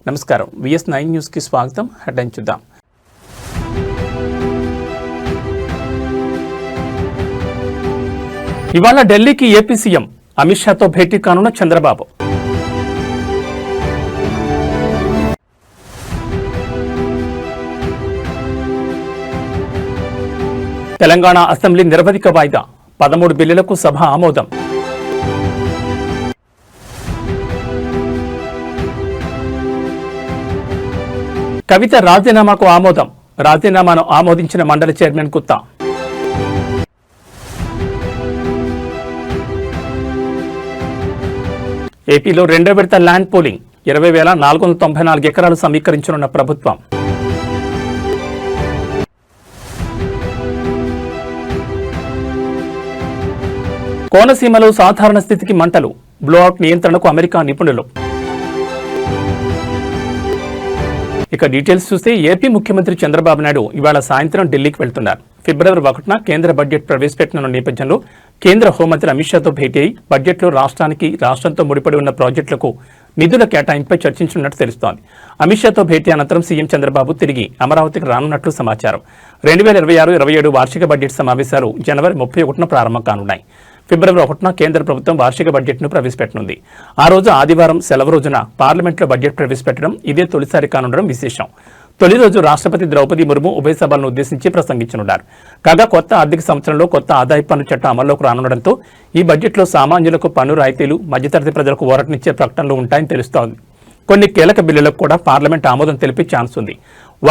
నమస్కారం. VS9 news కి స్వాగతం. హెడ్లైన్ చూద్దాం. ఇవాళ ఢిల్లీకి ఏపీ సీఎం అమిత్ షాతో భేటీ కానున్న చంద్రబాబు. తెలంగాణ అసెంబ్లీ నిరవధిక వాయిదా, 13 బిల్లులకు సభ ఆమోదం. కవిత రాజీనామాకు ఆమోదం, రాజీనామాను ఆమోదించిన మండలి చైర్మన్ గుత్తా. ఏపీలో రెండో విడత ల్యాండ్ పూలింగ్, 20,494 ఎకరాలు సమీకరించనున్న ప్రభుత్వం. కోనసీమలో సాధారణ స్థితికి మంటలు, బ్లోఅవుట్ నియంత్రణకు అమెరికా నిపుణులు. ఇక డీటెయిల్స్ చూస్తే ఏపీ ముఖ్యమంత్రి చంద్రబాబు నాయుడు ఇవాళ సాయంత్రం ఢిల్లీకి వెళ్తున్నారు. ఫిబ్రవరి 1న కేంద్ర బడ్జెట్ ప్రవేశపెట్టనున్న నేపథ్యంలో కేంద్ర హోంమంత్రి అమిత్ షాతో భేటీ అయి బడ్జెట్లో రాష్ట్రంతో ముడిపడి ఉన్న ప్రాజెక్టులకు నిధుల కేటాయింపుపై చర్చించనున్నట్టు తెలుస్తోంది. అమిత్ షాతో భేటీ అనంతరం సీఎం చంద్రబాబు తిరిగి అమరావతికి రానున్నట్లు సమాచారం. 2026-27 వార్షిక బడ్జెట్ సమావేశాలు జనవరి 31న ప్రారంభం కానున్నాయి. ఫిబ్రవరి 1న కేంద్ర ప్రభుత్వం వార్షిక బడ్జెట్ను ప్రవేశపెట్టనుంది. ఆ రోజు ఆదివారం సెలవు రోజున పార్లమెంట్లో బడ్జెట్ ప్రవేశపెట్టడం ఇదే తొలిసారి కానుండడం విశేషం. తొలి రోజు రాష్ట్రపతి ద్రౌపది ముర్ము ఉభయ సభలను ఉద్దేశించి ప్రసంగించనున్నారు. కాగా కొత్త ఆర్థిక సంవత్సరంలో కొత్త ఆదాయ పన్ను చట్టం అమల్లోకి రానుండడంతో ఈ బడ్జెట్లో సామాన్యులకు పన్ను రాయితీలు, మధ్యతరగతి ప్రజలకు ఊరటనిచ్చే ప్రకటనలు ఉంటాయని తెలుస్తోంది. కొన్ని కీలక బిల్లులకు కూడా పార్లమెంట్ ఆమోదం తెలిపే ఛాన్స్ ఉంది.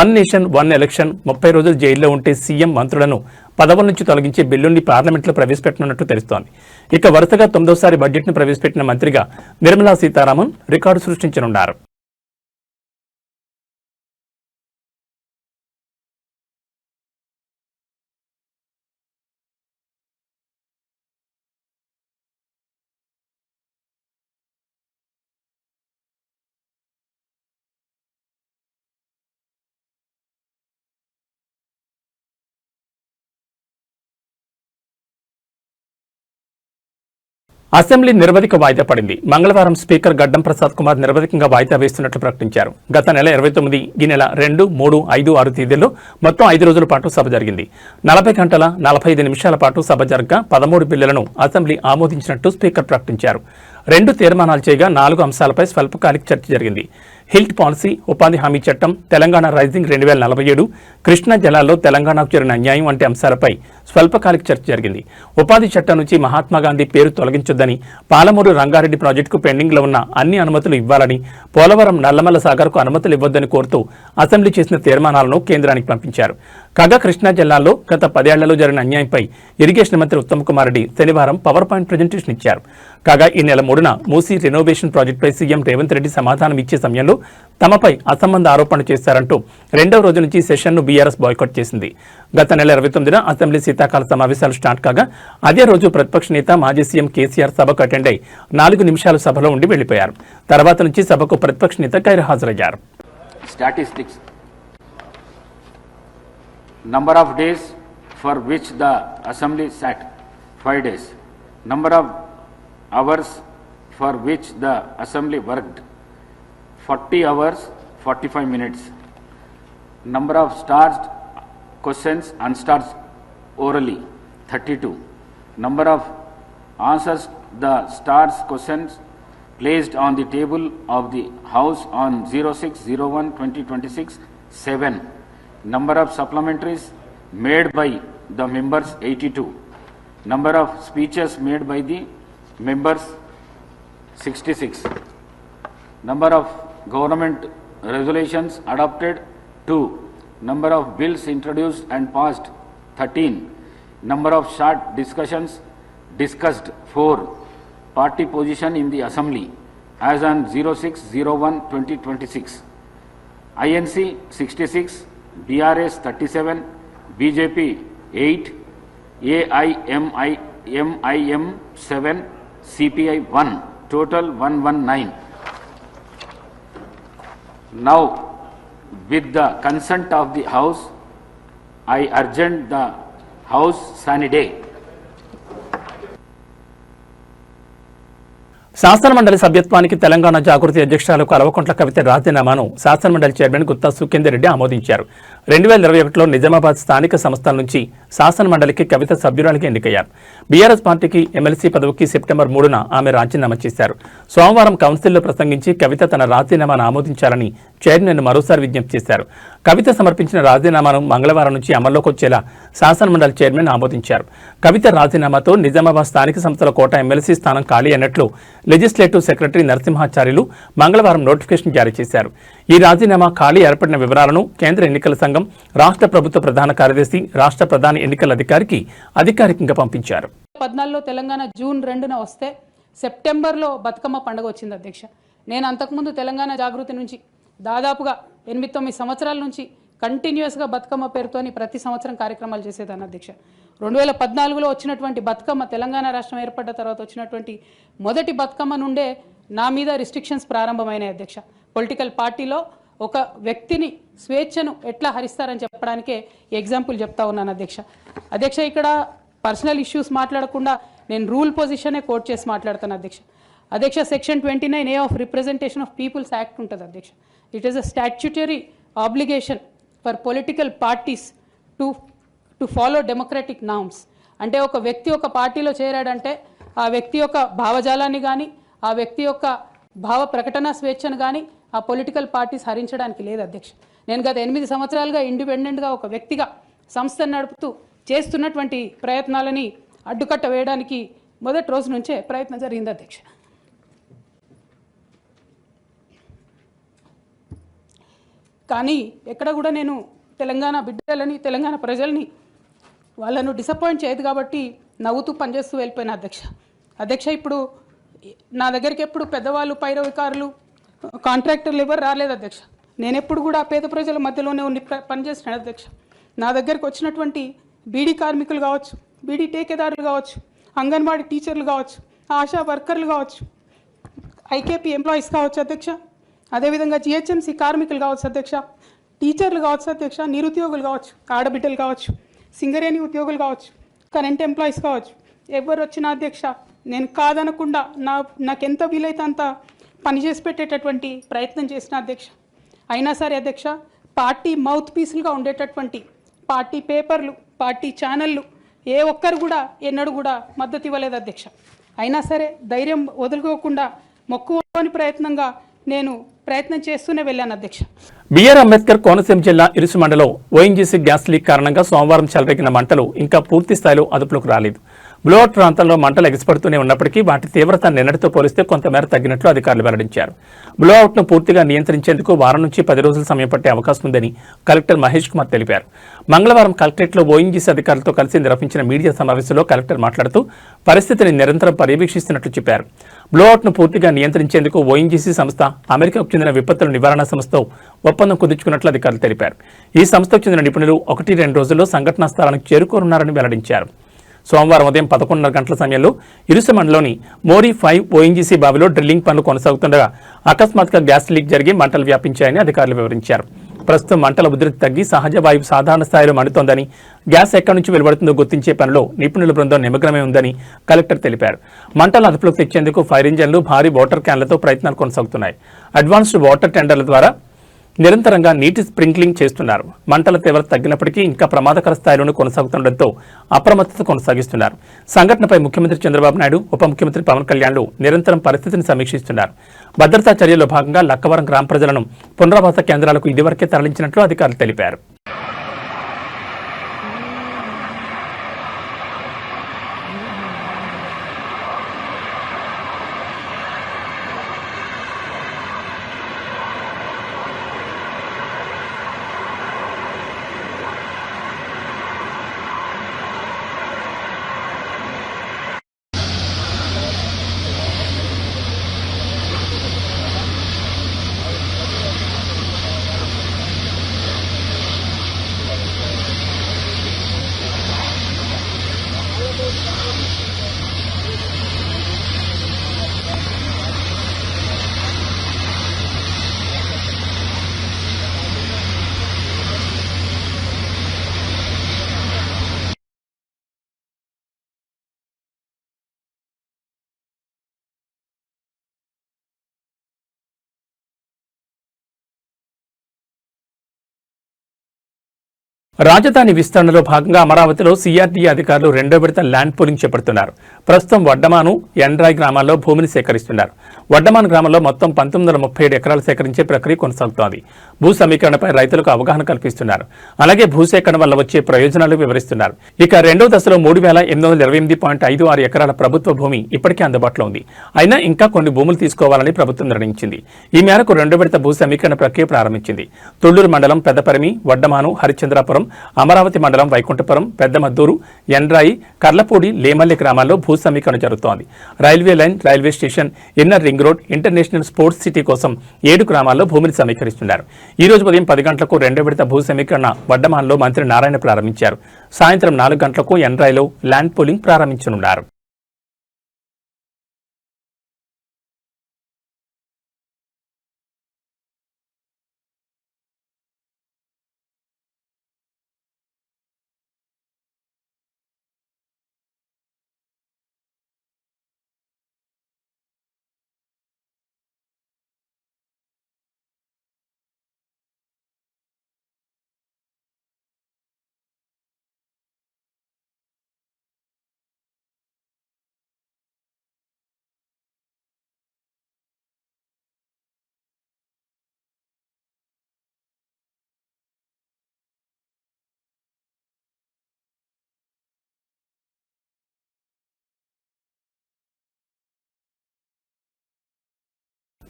1 నేషన్ 1 ఎలక్షన్, 30 రోజులు జైల్లో ఉంటే సీఎం మంత్రులను పదవుల నుంచి తొలగించే బిల్లుని పార్లమెంట్లో ప్రవేశపెట్టనున్నట్టు తెలుస్తోంది. ఇక వరుసగా 9వ బడ్జెట్ను ప్రవేశపెట్టిన మంత్రిగా నిర్మలా సీతారామన్ రికార్డు సృష్టించనున్నారు. అసెంబ్లీ నిరవధిక వాయిదా పడింది. మంగళవారం స్పీకర్ గడ్డం ప్రసాద్ కుమార్ నిరవధికంగా వాయిదా వేస్తున్నట్లు ప్రకటించారు. గత నెల 29, ఈ నెల 2, 3, 5, 6 తేదీల్లో మొత్తం 5 రోజుల పాటు సభ జరిగింది. 40 గంటల 45 నిమిషాల పాటు సభ జరగగా 13 బిల్లులను అసెంబ్లీ ఆమోదించినట్టు స్పీకర్ ప్రకటించారు. 2 తీర్మానాలు చేయగా 4 అంశాలపై స్వల్పకాలిక చర్చ జరిగింది. హిల్ట్ పాలసీ, ఉపాధి హామీ చట్టం, తెలంగాణ రైజింగ్ 2047, కృష్ణా జలాల్లో తెలంగాణకు జరిగిన అన్యాయం వంటి అంశాలపై స్వల్పకాలిక చర్చ జరిగింది. ఉపాధి చట్టం నుంచి మహాత్మాగాంధీ పేరు తొలగించొద్దని, పాలమూరు రంగారెడ్డి ప్రాజెక్టుకు పెండింగ్లో ఉన్న అన్ని అనుమతులు ఇవ్వాలని, పోలవరం నల్లమల్ల సాగర్కు అనుమతులు ఇవ్వొద్దని కోరుతూ అసెంబ్లీ చేసిన తీర్మానాలను కేంద్రానికి పంపించారు. కాగా కృష్ణా జిల్లాలో గత 10 ఏళ్లలో జరిగిన అన్యాయంపై ఇరిగేషన్ మంత్రి ఉత్తమ్ కుమార్ రెడ్డి శనివారం పవర్ పాయింట్ ప్రజెంటేషన్ ఇచ్చారు. కాగా ఈ నెల 3న మూసీ రెనోవేషన్ ప్రాజెక్టుపై సీఎం రేవంత్ రెడ్డి సమాధానం ఇచ్చే సమయంలో తమపై అసంబంధ ఆరోపణలు చేశారంటూ 2వ రోజు నుంచి సెషన్ను బీఆర్ఎస్ బాయ్కాట్ చేసింది. గత నెల 29న అసెంబ్లీ శీతాకాల సమావేశాలు స్టార్ట్ కాగా అదే రోజు ప్రతిపక్ష నేత మాజీ సీఎం కేసీఆర్ సభకు అటెండ్ అయి 4 నిమిషాలు సభలో ఉండి వెళ్లిపోయారు. తర్వాత నుంచి సభకు ప్రతిపక్ష నేత గైర్హాజరయ్యారు. Statistics. Number of days for which the assembly sat, 5 days. Number of hours for which the assembly worked, 40 hours 45 minutes. Number of starched questions unstarched orally, 32. Number of answers the starched questions placed on the table of the House on 06/01/2026, 7. Number of supplementaries made by the members, 82. Number of speeches made by the members, 66. Number of government resolutions adopted, 2. Number of bills introduced and passed, 13. Number of short discussions discussed, 4. Party position in the assembly as on 06/01/2026. INC 66, BRS 37, BJP 8, AIMIM 7, CPI 1, total 119. Now, with the consent of the House, I urgent the House sine die. శాసనమండలి సభ్యత్వానికి తెలంగాణ జాగృతి అధ్యక్షురాలు కల్వకుంట్ల కవిత రాజీనామాను శాసనమండలి chairman Gutta Sukhender Reddy ఆమోదించారు. 2021లో నిజామాబాద్ స్థానిక సంస్థల నుంచి శాసనమండలికి కవిత సభ్యురాలిగా ఎన్నికయ్యారు. BRS పార్టీకి ఎమ్మెల్సీ పదవికి సెప్టెంబర్ 3న ఆమె రాజీనామా చేశారు. సోమవారం కౌన్సిల్లో ప్రసంగించి కవిత తన రాజీనామాను ఆమోదించాలని చైర్మన్ మరోసారి విజ్ఞప్తి చేశారు. కవిత సమర్పించిన రాజీనామాను మంగళవారం నుంచి అమల్లోకి వచ్చేలా శాసనమండలి చైర్మన్ ఆమోదించారు. కవిత రాజీనామాతో నిజామాబాద్ స్థానిక సంస్థల కోట ఎమ్మెల్సీ స్థానం ఖాళీ అన్నట్లు లెజిస్లేటివ్ సెక్రటరీ నరసింహాచార్యులు మంగళవారం నోటిఫికేషన్ జారీ చేశారు. ఈ రాజీనామా ఖాళీ ఏర్పడిన వివరాలను కేంద్ర ఎన్నికల సంఘం, రాష్ట్ర ప్రభుత్వ ప్రధాన కార్యదర్శి, రాష్ట్ర ప్రధాన ఎన్నికల అధికారికి అధికారికంగా పంపించారు. 14లో తెలంగాణ జూన్ 2న వస్తే సెప్టెంబర్లో బతుకమ్మ పండుగ వచ్చింది అధ్యక్ష. నేను అంతకుముందు తెలంగాణ జాగృతి నుంచి దాదాపుగా 8-9 సంవత్సరాల నుంచి కంటిన్యూస్గా బతుకమ్మ పేరుతోని ప్రతి సంవత్సరం కార్యక్రమాలు చేసేదాన్ని అధ్యక్ష. 2014లో వచ్చినటువంటి బతుకమ్మ, తెలంగాణ రాష్ట్రం ఏర్పడ్డ తర్వాత వచ్చినటువంటి మొదటి బతుకమ్మ నుండే నా మీద రిస్ట్రిక్షన్స్ ప్రారంభమైనాయి అధ్యక్ష. పొలిటికల్ పార్టీలో ఒక వ్యక్తిని స్వేచ్ఛను ఎట్లా హరిస్తారని చెప్పడానికే ఎగ్జాంపుల్ చెప్తా ఉన్నాను అధ్యక్ష. ఇక్కడ పర్సనల్ ఇష్యూస్ మాట్లాడకుండా నేను రూల్ పొజిషనే కోట్ చేసి మాట్లాడతాను అధ్యక్ష. Section 29A of representation of peoples act ఉంటుంది అధ్యక్ష. It is a statutory obligation for political parties to follow democratic norms. అంటే ఒక వ్యక్తి ఒక పార్టీలో చేరాడంటే ఆ వ్యక్తి యొక్క భావజాలాన్ని కానీ, ఆ వ్యక్తి యొక్క భావ ప్రకటన స్వేచ్ఛను కానీ ఆ పొలిటికల్ పార్టీస్ హరించడానికి లేదు అధ్యక్ష. నేను గత 8 సంవత్సరాలుగా ఇండిపెండెంట్గా ఒక వ్యక్తిగా సంస్థను నడుపుతూ చేస్తున్నటువంటి ప్రయత్నాలని అడ్డుకట్ట వేయడానికి మొదటి రోజు నుంచే ప్రయత్నం జరిగింది అధ్యక్ష. కానీ ఎక్కడ కూడా నేను తెలంగాణ బిడ్డలని, తెలంగాణ ప్రజల్ని వాళ్ళను డిసప్పాయింట్ చేయదు కాబట్టి నవ్వుతూ పనిచేస్తూ వెళ్ళిపోయిన అధ్యక్ష. ఇప్పుడు నా దగ్గరికి ఎప్పుడు పెద్దవాళ్ళు, పైరవికారులు, కాంట్రాక్టర్లు ఎవరు రాలేదు అధ్యక్ష. నేను ఎప్పుడు కూడా పేద ప్రజల మధ్యలోనే ఉండి పనిచేస్తున్నాను అధ్యక్ష. నా దగ్గరికి వచ్చినటువంటి బీడీ కార్మికులు కావచ్చు, బీడీ టేకేదారులు కావచ్చు, అంగన్వాడీ టీచర్లు కావచ్చు, ఆశా వర్కర్లు కావచ్చు, ఐకేపీ ఎంప్లాయీస్ కావచ్చు అధ్యక్ష, అదేవిధంగా జిహెచ్ఎంసీ కార్మికులు కావచ్చు అధ్యక్ష, టీచర్లు కావచ్చు అధ్యక్ష, నిరుద్యోగులు కావచ్చు, ఆడబిడ్డలు కావచ్చు, సింగరేణి ఉద్యోగులు కావచ్చు, కరెంట్ ఎంప్లాయీస్ కావచ్చు, ఎవరు వచ్చినా అధ్యక్ష నేను కాదనకుండా నాకెంత వీలైతే అంత పనిచేసి పెట్టేటటువంటి ప్రయత్నం చేసిన అధ్యక్ష. అయినా సరే అధ్యక్ష, పార్టీ మౌత్ పీసులుగా ఉండేటటువంటి పార్టీ పేపర్లు, పార్టీ ఛానళ్ళు ఏ ఒక్కరు కూడా ఎన్నడూ కూడా మద్దతు ఇవ్వలేదు అధ్యక్ష. అయినా సరే ధైర్యం వదులుకోకుండా మొక్కువని ప్రయత్నంగా నేను ప్రయత్నం చేస్తూనే వెళ్ళాను అధ్యక్ష. బిఆర్ అంబేద్కర్ కోనసీమ జిల్లా ఇరుసుమండలో ఓఎన్జీసీ గ్యాస్ లీక్ కారణంగా సోమవారం చెలరేగిన మంటలు ఇంకా పూర్తి స్థాయిలో అదుపులోకి రాలేదు. బ్లోఅవుట్ ప్రాంతంలో మంటలు ఎగసిపడుతూనే ఉన్నప్పటికీ వాటి తీవ్రత నిన్నటితో పోలిస్తే కొంతమేర తగ్గినట్లు అధికారులు వెల్లడించారు. బ్లోఅవుట్ను పూర్తిగా నియంత్రించేందుకు వారం నుంచి 10 రోజుల సమయం పట్టే అవకాశం ఉందని కలెక్టర్ మహేష్ కుమార్ తెలిపారు. మంగళవారం కలెక్టరేట్లో ఓఎన్జీసీ అధికారులతో కలిసి నిర్వహించిన మీడియా సమావేశంలో కలెక్టర్ మాట్లాడుతూ పరిస్థితిని నిరంతరం పర్యవేక్షిస్తున్నట్లు చెప్పారు. బ్లోఅవుట్ను పూర్తిగా నియంత్రించేందుకు ఓఎన్జీసీ సంస్థ అమెరికాకు చెందిన విపత్తుల నివారణ సంస్థతో ఒప్పందం కుదుర్చుకున్నట్లు అధికారులు తెలిపారు. ఈ సంస్థకు చెందిన నిపుణులు 1-2 రోజుల్లో సంఘటనా స్థలానికి చేరుకోనున్నారని వెల్లడించారు. సోమవారం ఉదయం 11:30 గంటల సమయంలో ఇరుసమండలోని మోరీ 5 ఓఎన్జీసీ బావిలో డ్రిల్లింగ్ పనులు కొనసాగుతుండగా అకస్మాత్తుగా గ్యాస్ లీక్ జరిగి మంటలు వ్యాపించాయని అధికారులు వివరించారు. ప్రస్తుతం మంటల ఉధృతి తగ్గి సహజ వాయువు సాధారణ స్థాయిలో మండుతోందని, గ్యాస్ ఎక్కడి నుంచి వెలువడుతుందో గుర్తించే పనిలో నిపుణుల బృందం నిమగ్నమై ఉందని కలెక్టర్ తెలిపారు. మంటలు అదుపులోకి తెచ్చేందుకు ఫైర్ ఇంజన్లు, భారీ వాటర్ క్యాన్లతో ప్రయత్నాలు కొనసాగుతున్నాయి. అడ్వాన్స్డ్ వాటర్ టెండర్ల ద్వారా నిరంతరంగా నీటి స్ప్రింక్లింగ్ చేస్తున్నారు. మంటల తీవ్రత తగ్గినప్పటికీ ఇంకా ప్రమాదకర స్థాయిలోనే కొనసాగుతుండటంతో అప్రమత్తత కొనసాగిస్తున్నారు. సంఘటనపై ముఖ్యమంత్రి చంద్రబాబు నాయుడు, ఉప ముఖ్యమంత్రి పవన్ కళ్యాణ్లు నిరంతరం పరిస్థితిని సమీక్షిస్తున్నారు. భద్రతా చర్యల్లో భాగంగా లక్కవరం గ్రామ ప్రజలను పునరావాస కేంద్రాలకు ఇదివరకే తరలించినట్లు అధికారులు తెలిపారు. రాజధాని విస్తరణలో భాగంగా అమరావతిలో సిఆర్డీఏ అధికారులు రెండో విడత ల్యాండ్ పూలింగ్ చేపడుతున్నారు. ప్రస్తుతం వడ్డమాను, ఎండ్రాయి గ్రామాల్లో భూమిని సేకరిస్తున్నారు. వడ్డమాను గ్రామంలో మొత్తం 1937 ఎకరాలు సేకరించే ప్రక్రియ కొనసాగుతోంది. భూ సమీకరణపై రైతులకు అవగాహన కల్పిస్తున్నారు. అలాగే భూసేకరణ వల్ల వచ్చే ప్రయోజనాలు వివరిస్తున్నారు. ఇక రెండో దశలో 3828.56 ఎకరాల ప్రభుత్వ భూమి ఇప్పటికే అందుబాటులో ఉంది. అయినా ఇంకా కొన్ని భూములు తీసుకోవాలని ప్రభుత్వం నిర్ణయించింది. ఈ మేరకు రెండో విడత భూ సమీకరణ ప్రక్రియ ప్రారంభించింది. తుళ్లూరు మండలం పెద్దపరిమి, వడ్డమాను, హరిచంద్రాపురం, అమరావతి మండలం వైకుంఠపురం, పెద్దమద్దూరు, ఎండ్రాయి, కర్లపూడి, లేమల్లి గ్రామాల్లో భూ సమీకరణ జరుగుతోంది. Railway line, railway station, inner ring road, international sports city కోసం 7 గ్రామాల్లో భూమిని సమీకరిస్తున్నారు. ఈ రోజు ఉదయం 10 గంటలకు రెండో విడత భూ సమీకరణ వడ్డమాన్లో మంత్రి నారాయణ ప్రారంభించారు. సాయంత్రం 4 గంటలకు ఎండ్రాయిలో ల్యాండ్ పూలింగ్ ప్రారంభించనున్నారు.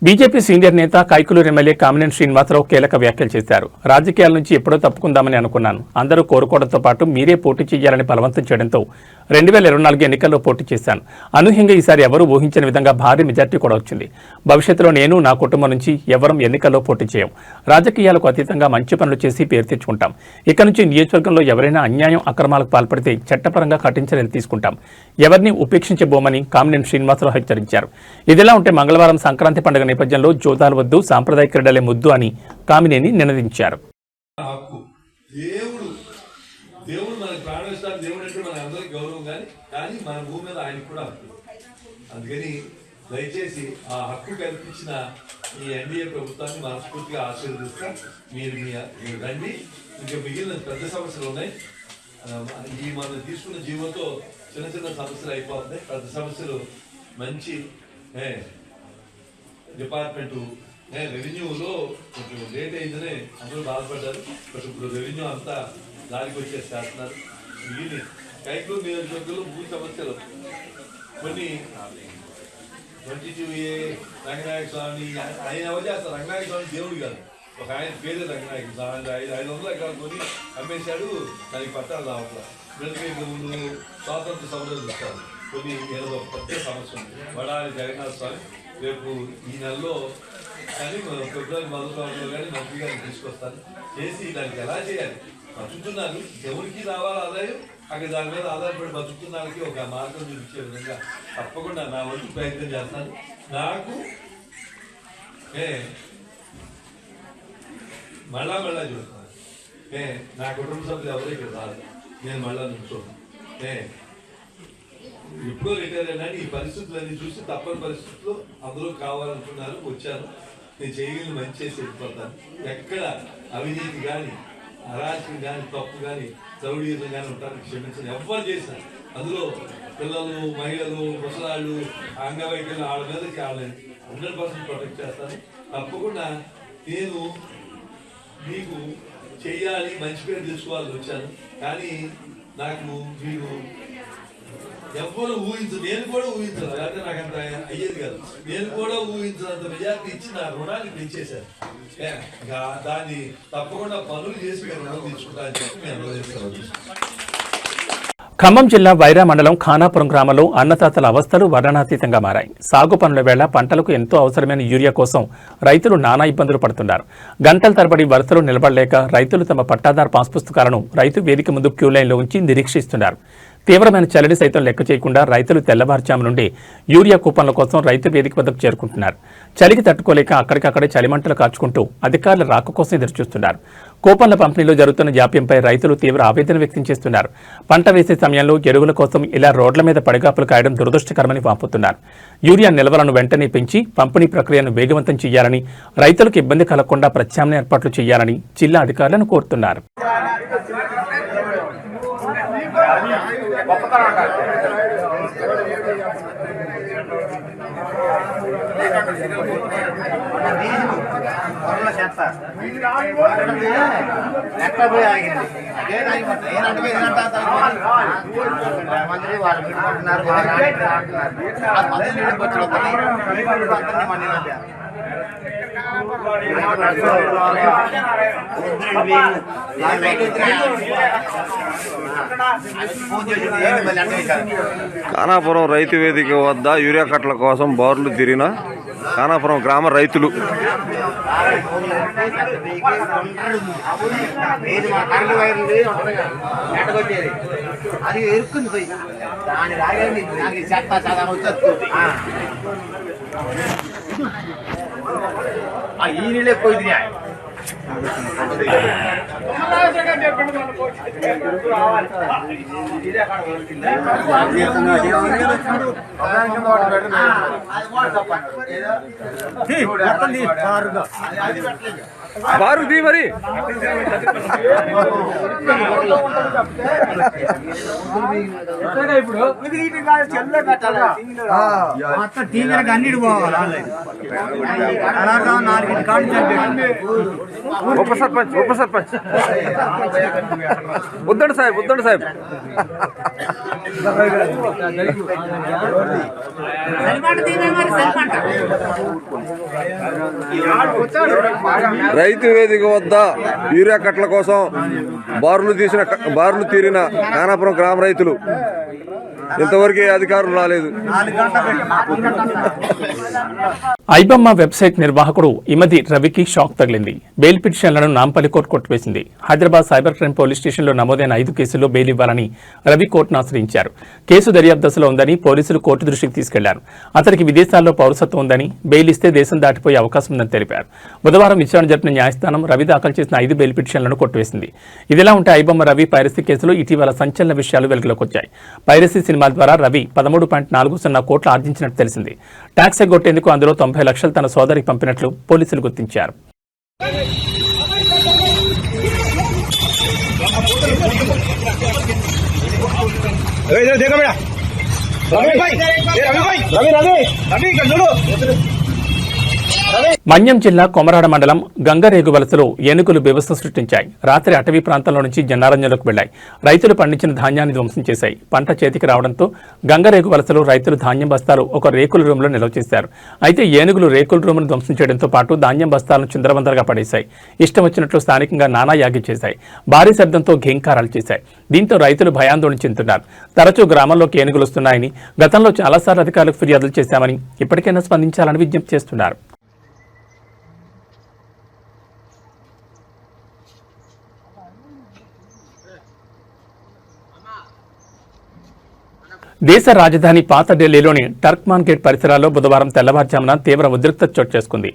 బీజేపీ సీనియర్ నేత కైకులూరు ఎమ్మెల్యే కామినేని శ్రీనివాసరావు కీలక వ్యాఖ్యలు చేశారు. రాజకీయాల నుంచి ఎప్పుడో తప్పుకుందామని అనుకున్నాను. అందరూ కోరుకోవడంతో పాటు మీరే పోటీ చేయాలని బలవంతం చేయడంతో 2024 ఎన్నికల్లో పోటీ చేశాను. అనూహ్యంగా ఈసారి ఎవరూ ఊహించని విధంగా భారీ మెజార్టీ కూడా వచ్చింది. భవిష్యత్తులో నేను, నా కుటుంబం నుంచి ఎవరం ఎన్నికల్లో పోటీ చేయం. రాజకీయాలకు అతీతంగా మంచి పనులు చేసి పేరు తెచ్చుకుంటాం. ఇక నుంచి నియోజకవర్గంలో ఎవరైనా అన్యాయం, అక్రమాలకు పాల్పడితే చట్టపరంగా కఠిన చర్యలు తీసుకుంటాం. ఎవరిని ఉపేక్షించబోమని కామినేని శ్రీనివాసరావు హెచ్చరించారు. ఇదిలా ఉంటే మంగళవారం సంక్రాంతి పండుగ నేపథ్యంలో జోదాలు వద్దు, సాంప్రదాయ క్రీడలే ముద్దు అని కామినేని నినదించారు. దేవుడు మనకి ప్రాణిస్తాడు. దేవుడు అంటే మన అందరికి గౌరవం కానీ మన భూమి మీద ఆయనకు కూడా హక్కు. అందుకని దయచేసి ఆ హక్కు కల్పించిన ఈ ఎన్డీఏ ప్రభుత్వాన్ని మనస్ఫూర్తిగా ఆశీర్వదిస్తా. మీరు రండి. ఇంకా మిగిలిన పెద్ద సమస్యలు ఉన్నాయి. ఈ మనం తీసుకున్న జీవోతో చిన్న చిన్న సమస్యలు అయిపోతున్నాయి. పెద్ద సమస్యలు మంచి డిపార్ట్మెంటు రెవెన్యూలో కొంచెం లేట్ అయిందని అందరూ బాధపడ్డారు. బట్ ఇప్పుడు రెవెన్యూ అంతా దానికి వచ్చేసి చేస్తున్నారు. మిగిలిన కైకూరు నియోజకవర్గంలో భూ సమస్యలు కొన్ని 22A రంగనాయక స్వామి ఆయన ఎవరు చేస్తారు? రంగనాయక స్వామి దేవుడు కాదు, ఒక ఆయన పేరే రంగనాయక స్వామి. 500 ఎకరాలు కొని అమ్మేశాడు. దానికి పట్టాలు రావట్లా. వీళ్ళకి ముందు స్వాతంత్ర సమరం ఇస్తారు. కొన్ని ఏదో పెద్ద సమస్య ఉంది. వడాలి జగన్నాథ స్వామి రేపు ఈ నెలలో కానీ ఫిబ్రవరి మొదటి వారంలో కానీ మంత్రి గారిని తీసుకొస్తాను. చేసి దానికి ఎలా చేయాలి, బతుకుతున్నారు ఎవరికి రావాలి ఆదాయం, అక్కడ దాని మీద ఆధారపడి బతుకుతున్నానికి ఒక మార్గం చూపించే విధంగా తప్పకుండా నా వంతు ప్రయత్నం చేస్తాను. నాకు మళ్ళా చూస్తున్నాను. నా కుటుంబ సభ్యులు ఎవరో ఇక్కడ రాదు. నేను మళ్ళా నుంచోను. ఎప్పుడో రిటైర్ అయినా ఈ పరిస్థితులన్నీ చూసి తప్పని పరిస్థితుల్లో అందరూ కావాలనుకున్నారు, వచ్చాను. నేను చేయగలిగిన మంచి చేసి వెళ్ళిపోతాను. ఎక్కడ అవినీతి కానీ, అరాచకం కానీ, తప్పు కానీ, చౌడీలు కానీ ఉంటారని క్షమించండి. ఎవరు చేసినా అందులో పిల్లలు, మహిళలు, ముసలాళ్ళు, అంగవైకల్యం వాళ్ళ మీదకి వాళ్ళని 100% ప్రొటెక్ట్ చేస్తాను. తప్పకుండా నేను మీకు చెయ్యాలి, మంచి పేరు తెచ్చుకోవాలని వచ్చాను. కానీ నాకు మీరు ఎవ్వరు ఊహించరు. నేను కూడా ఊహించను. అయితే నాకు అంత అయ్యేది కాదు. నేను కూడా ఊహించినంత మెజార్టీ ఇచ్చి నా రుణాన్ని పెంచేశాను. దాన్ని తప్పకుండా పనులు చేసి మీరు రుణం తీసుకుంటారని చెప్పి మేము అనుభవిస్తాను. ఖమ్మం జిల్లా వైరా మండలం ఖానాపురం గ్రామంలో అన్నదాతల అవస్థలు వర్ణనాతీతంగా మారాయి. సాగు పనుల వేళ పంటలకు ఎంతో అవసరమైన యూరియా కోసం రైతులు నానా ఇబ్బందులు పడుతున్నారు. గంటల తరబడి వరుసలో నిలబడలేక రైతులు తమ పట్టాదారు పాస్ పుస్తకాలను రైతు వేదిక ముందు క్యూ లైన్లో ఉంచి నిరీక్షిస్తున్నారు. తీవ్రమైన చలిని సైతం లెక్క చేయకుండా రైతులు తెల్లవారుజాము నుండి యూరియా కూపన్ల కోసం రైతు వేదిక వద్దకు చేరుకుంటున్నారు. చలికి తట్టుకోలేక అక్కడికక్కడే చలిమంటలు కాచుకుంటూ అధికారుల రాక కోసం ఎదురుచూస్తున్నారు. కూపన్ల పంపిణీలో జరుగుతున్న జాప్యంపై రైతులు తీవ్ర ఆవేదన వ్యక్తం చేస్తున్నారు. పంట వేసే సమయంలో ఎరువుల కోసం ఇలా రోడ్ల మీద పడిగాపులు కాయడం దురదృష్టకరమని వాపోతున్నారు. యూరియా నిల్వలను వెంటనే పెంచి పంపిణీ ప్రక్రియను వేగవంతం చేయాలని, రైతులకు ఇబ్బంది కలగకుండా ప్రత్యామ్నాయ ఏర్పాట్లు చేయాలని జిల్లా అధికారులను కోరుతున్నారు. ఖానాపురం రైతు వేదిక వద్ద యూరియా కట్టల కోసం బారులు తిరిగిన ఖానాపురం గ్రామ రైతులు. ఈ నీళ్ళే పోయింది. బారు తీ మరి. ఉప సర్పంచ్ ఉద్దండి సాహెబ్ రైతు వేదిక వద్ద యూరియా కట్టల కోసం బారులు తీరిన ఖానాపురం గ్రామ రైతులు. ఇంతవరకు అధికారులు రాలేదు. ఐబమ్మ వెబ్సైట్ నిర్వాహకుడు ఇమది రవికి షాక్ తగిలింది. బెయిల్ పిటిషన్లను నాంపల్లి కోర్టు కొట్టివేసింది. హైదరాబాద్ సైబర్ క్రైమ్ పోలీస్ స్టేషన్లో నమోదైన 5 కేసుల్లో బెయిల్ ఇవ్వాలని రవి కోర్టును ఆశ్రయించారు. కేసు దర్యాప్తు దశలో ఉందని పోలీసులు కోర్టు దృష్టికి తీసుకెళ్లారు. అతనికి విదేశాల్లో పౌరసత్వం ఉందని, బెయిల్ ఇస్తే దేశం దాటిపోయే అవకాశం ఉందని తెలిపారు. బుధవారం విచారణ జరిపిన న్యాయస్థానం రవి దాఖలు చేసిన 5 బెయిల్ పిటిషన్లను కొట్టివేసింది. ఇదిలా ఉంటే ఐబమ్మ రవి పైరసీ కేసులో ఇటీవల సంచలన విషయాలు వెలుగులోకి వచ్చాయి. పైరసీ సినిమా ద్వారా రవి 13.40 కోట్లు ఆర్జించినట్టు తెలిసింది. ట్యాక్స్ ఎగ్గొట్టేందుకు అందులో 90 లక్షలు తన సోదరికి పంపినట్లు పోలీసులు గుర్తించారు. మన్యం జిల్లా కొమరాడ మండలం గంగరేగు వలసలో ఏనుగులు బీభత్సం సృష్టించాయి. రాత్రి అటవీ ప్రాంతంలో నుంచి జనారణ్యంలోకి వెళ్లాయి. రైతులు పండించిన ధాన్యాన్ని ధ్వంసం చేశాయి. పంట చేతికి రావడంతో గంగరేగు వలసలో రైతులు ధాన్యం బస్తాలు ఒక రేకుల రూమ్ లో నిల్వ చేశారు. అయితే ఏనుగులు రేకుల రూమ్ ను ధ్వంసం చేయడంతో పాటు ధాన్యం బస్తాలను చిందరవందరగా పడేశాయి. ఇష్టం వచ్చినట్లు స్థానికంగా నానాయాగి చేశాయి. భారీ శబ్దంతో ఘేంకారాలు చేశాయి. దీంతో రైతులు భయాందోళన చెందుతున్నారు. తరచూ గ్రామంలోకి ఏనుగులు వస్తున్నాయని, గతంలో చాలాసార్లు అధికారులకు ఫిర్యాదులు చేశామని, ఇప్పటికైనా స్పందించాలని విజ్ఞప్తి చేస్తున్నారు. దేశ రాజధాని పాత ఢిల్లీలోని టర్క్మాన్ గేట్ పరిసరాల్లో బుధవారం తెల్లవారుజామున తీవ్ర ఉద్రిక్తత చోటు చేసుకుంది.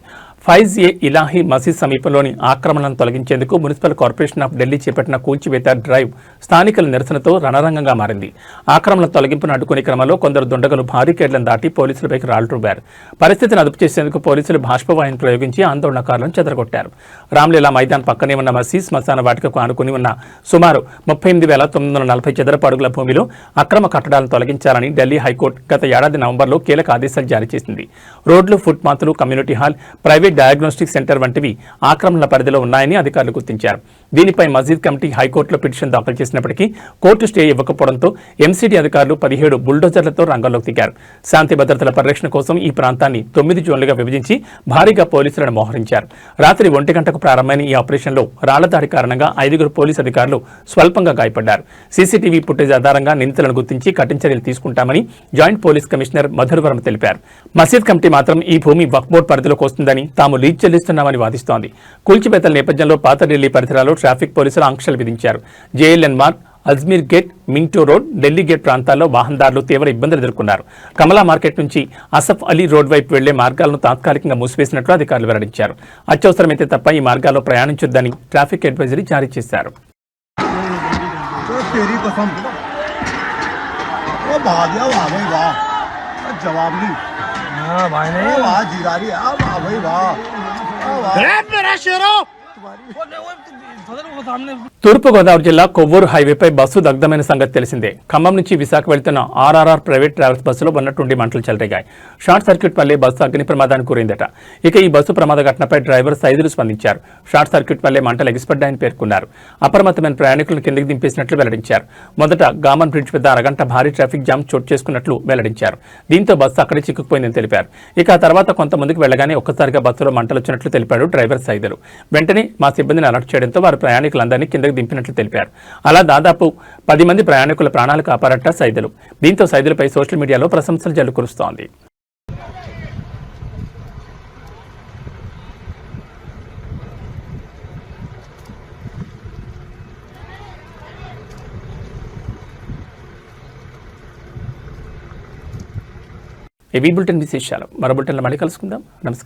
ఫైజ్ ఏ ఇలాహీ మసీద్ సమీపంలోని ఆక్రమణలను తొలగించేందుకు మున్సిపల్ కార్పొరేషన్ ఆఫ్ ఢిల్లీ చేపట్టిన కూల్చివేత డ్రైవ్ స్థానికుల నిరసనతో రణరంగంగా మారింది. ఆక్రమణల తొలగింపును అడ్డుకునే క్రమంలో కొందరు దుండగులు భారీకేడ్లను దాటి పోలీసులపైకి రాళ్లు రువ్వారు. పరిస్థితిని అదుపు చేసేందుకు పోలీసులు బాష్పవాయువును ప్రయోగించి ఆందోళనకారులను చెదరగొట్టారు. రామ్లీలా మైదాన్ పక్కనే ఉన్న మసీద్ శ్మశాన వాటికకు ఆనుకుని ఉన్న సుమారు 38,940 చదరపు అడుగుల భూమిలో అక్రమ కట్టడాలను తొలగించాలని ఢిల్లీ హైకోర్టు గత ఏడాది నవంబర్లో కీలక ఆదేశాలు జారీ చేసింది. రోడ్లు, ఫుట్పాత్లు, community hall, private diagnostic centre వంటివి ఆక్రమణల పరిధిలో ఉన్నాయని అధికారులు గుర్తించారు. దీనిపై మసీద్ కమిటీ హైకోర్టులో పిటిషన్ దాఖలు చేసినప్పటికీ కోర్టు స్టే ఇవ్వకపోవడంతో ఎంసీడీ అధికారులు 17 బుల్డోజర్లతో రంగంలోకి దిగారు. శాంతి భద్రతల పరిరక్షణ కోసం ఈ ప్రాంతాన్ని 9 జోన్లుగా విభజించి భారీగా పోలీసులను మోహరించారు. రాత్రి 1 గంటకు ప్రారంభమైన ఈ ఆపరేషన్లో రాళ్లదాడి కారణంగా 5 పోలీసు అధికారులు స్వల్పంగా గాయపడ్డారు. సీసీటీవీ ఫుటేజ్ ఆధారంగా నిందితులను గుర్తించి కఠిన చర్యలు తీసుకుంటామని joint police commissioner Madhur Varma తెలిపారు. మసీద్ కమిటీ మాత్రం ఈ భూమి వక్ఫ్ బోర్డు పరిధిలోకి వస్తుందని, తాము లీజ్ చెల్లిస్తున్నామని వాదిస్తోంది. కూల్చివేతల నేపథ్యంలో పాత ఢిల్లీ పరిసరాల్లో ట్రాఫిక్ పోలీసులు ఆంక్షలు విధించారు. JLN Marg, Ajmer gate, Minto road, Delhi gate ప్రాంతాల్లో వాహనదారులు తీవ్ర ఇబ్బందులు ఎదుర్కొన్నారు. కమలా మార్కెట్ నుంచి అసఫ్ అలీ రోడ్ వైపు వెళ్లే మార్గాలను తాత్కాలికంగా మూసివేసినట్లు అధికారులు వెల్లడించారు. అత్యవసరమైతే తప్ప ఈ మార్గాల్లో ప్రయాణించొద్దని ట్రాఫిక్ అడ్వైజరీ జారీ చేశారు. తూర్పుగోదావరి జిల్లా కొవ్వూరు హైవేపై బస్సు దగ్ధమైన సంగతి తెలిసిందే. ఖమ్మం నుంచి విశాఖ వెళ్తున్న ఆర్ఆర్ఆర్ ప్రైవేట్ ట్రావెల్స్ బస్సులో ఉన్నట్టుండి మంటలు చెలరేగాయి. షార్ట్ సర్క్యూట్ వల్లే బస్సు అగ్ని ప్రమాదానికి గురైందట. ఇక ఈ బస్సు ప్రమాద ఘటనపై డ్రైవర్ సైదులు స్పందించారు. షార్ట్ సర్క్యూట్ వల్లే మంటలు ఎగిసిపడ్డాయని పేర్కొన్నారు. అప్రమత్తమైన ప్రయాణికులను కిందకి దింపేసినట్లు వెల్లడించారు. మొదట గామన్ బ్రిడ్జ్ వద్ద అరగంట భారీ ట్రాఫిక్ జామ్ చోటు చేసుకున్నట్లు వెల్లడించారు. దీంతో బస్సు అక్కడే చిక్కుకుపోయిందని తెలిపారు. ఇక ఆ తర్వాత కొంత ముందుకు వెళ్లగానే ఒక్కసారిగా బస్సులో మంటలు వచ్చినట్లు తెలిపాడు డ్రైవర్ సైదులు. వెంటనే మా సిబ్బందిని అలర్ట్ చేయడంతో వారు ప్రయాణికులందరినీ కిందకి దింపినట్లు తెలిపారు. అలా దాదాపు 10 మంది ప్రయాణికుల ప్రాణాలు కాపారట సైదులు. దీంతో సైదులపై సోషల్ మీడియాలో ప్రశంసలు జల్లు కురుస్తోంది. ఏబీ బులెటిన్ విశేషాలు మరో బులెటిన్లో మళ్ళీ కలుసుకుందాం. నమస్కారం.